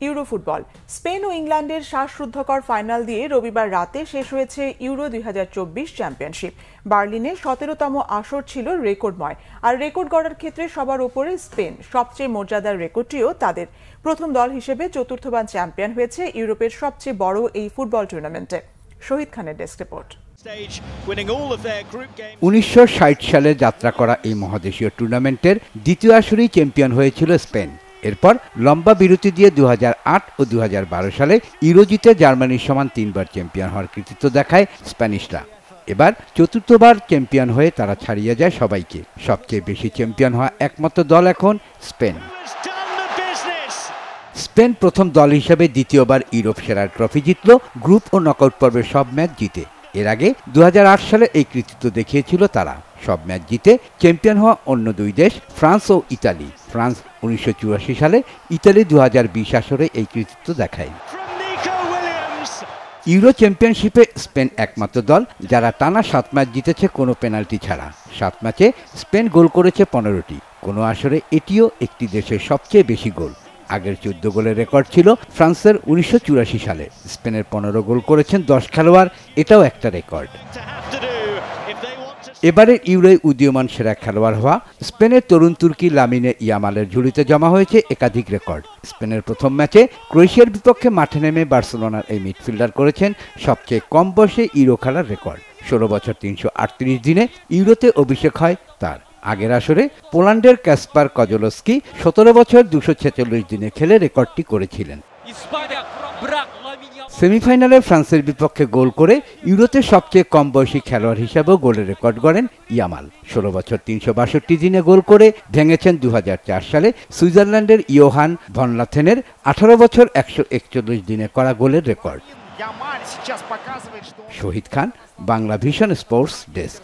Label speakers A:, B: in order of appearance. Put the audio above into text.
A: Euro football Spain ও ইংল্যান্ডের শ্বাসরুদ্ধকর final দিয়ে রবিবার রাতে শেষ হয়েছে ইউরো 2024 চ্যাম্পিয়নশিপ। বার্লিনে 17তম আসর ছিল রেকর্ডময়, আর রেকর্ড গড়ার ক্ষেত্রে সবার উপরে স্পেন। সবচেয়ে মর্যাদার রেকর্ডটিও তাদের। প্রথম দল হিসেবে চতুর্থবার চ্যাম্পিয়ন হয়েছে ইউরোপের সবচেয়ে বড় এই ফুটবল টুর্নামেন্টে। শহীদ খানের ডেস্ক রিপোর্ট।
B: 1960 সালে যাত্রা করা এই মহাদেশীয় টুর্নামেন্টের দ্বিতীয় আসরেই চ্যাম্পিয়ন হয়েছিল স্পেন। এরপর লম্বা বিরতি দিয়ে 2008 ও 2012 সালে ইউরো জিতে জার্মানির সমান 3বার চ্যাম্পিয়ন হওয়ার কৃতিত্ব দেখায় স্প্যানিশরা। এবার চতুর্থবার চ্যাম্পিয়ন হয়ে তারা ছাড়িয়ে যায় সবাইকে। সবচেয়ে বেশি চ্যাম্পিয়ন হওয়া একমাত্র দল এখন স্পেন। স্পেন প্রথম দল হিসেবে দ্বিতীয়বার ইউরোপ সেরার ট্রফি জিতল, গ্রুপ ও নকআউট পর্বের সব ম্যাচ জিতে। এর আগে 2008 সালে এই কৃতিত্ব দেখিয়েছিল তারা। সব ম্যাচ জিতে চ্যাম্পিয়ন হওয়া অন্য দুই দেশ ফ্রান্স ও ইতালি। ফ্রান্স 1984 সালে, ইতালি 2020 আসরে এই কৃতিত্ব দেখায়। ইউরো চ্যাম্পিয়নশিপে স্পেন একমাত্র দল যারা টানা 7 ম্যাচ জিতেছে কোনো পেনাল্টি ছাড়া। 7 ম্যাচে স্পেন গোল করেছে 15টি। কোনো আসরে এটিও একটি দেশের সবচেয়ে বেশি গোল। আগের 14 গোলের রেকর্ড ছিল ফ্রান্সের 1984 সালে। স্পেনের 15 গোল করেছেন 10 খেলোয়াড়, এটাও একটা রেকর্ড। এবারের ইউরোয় উদীয়মান সেরা খেলোয়াড় হওয়া স্পেনের তরুণ তুর্কি লামিনে ইয়ামালের ঝুলিতে জমা হয়েছে একাধিক রেকর্ড। স্পেনের প্রথম ম্যাচে ক্রোয়েশিয়ার বিপক্ষে মাঠে নেমে বার্সেলোনার এই মিডফিল্ডার করেছেন সবচেয়ে কম বয়সে ইউরো খেলার রেকর্ড। 16 বছর 338 দিনে ইউরোতে অভিষেক হয় তার। আগের আসরে পোল্যান্ডের ক্যাসপার কজলস্কি 17 বছর 246 দিনে খেলে রেকর্ডটি করেছিলেন। সেমিফাইনালে ফ্রান্সের বিপক্ষে গোল করে ইউরোতে সবচেয়ে কম বয়সী খেলোয়াড় হিসেবেও গোলের রেকর্ড গড়েন ইয়ামাল। 16 বছর 362 দিনে গোল করে ভেঙেছেন 2004 সালে সুইজারল্যান্ডের ইয়োহান ভনলাথেনের 18 বছর 141 দিনে করা গোলের রেকর্ড। শহীদ খান, বাংলা ভিশন স্পোর্টস ডেস্ক।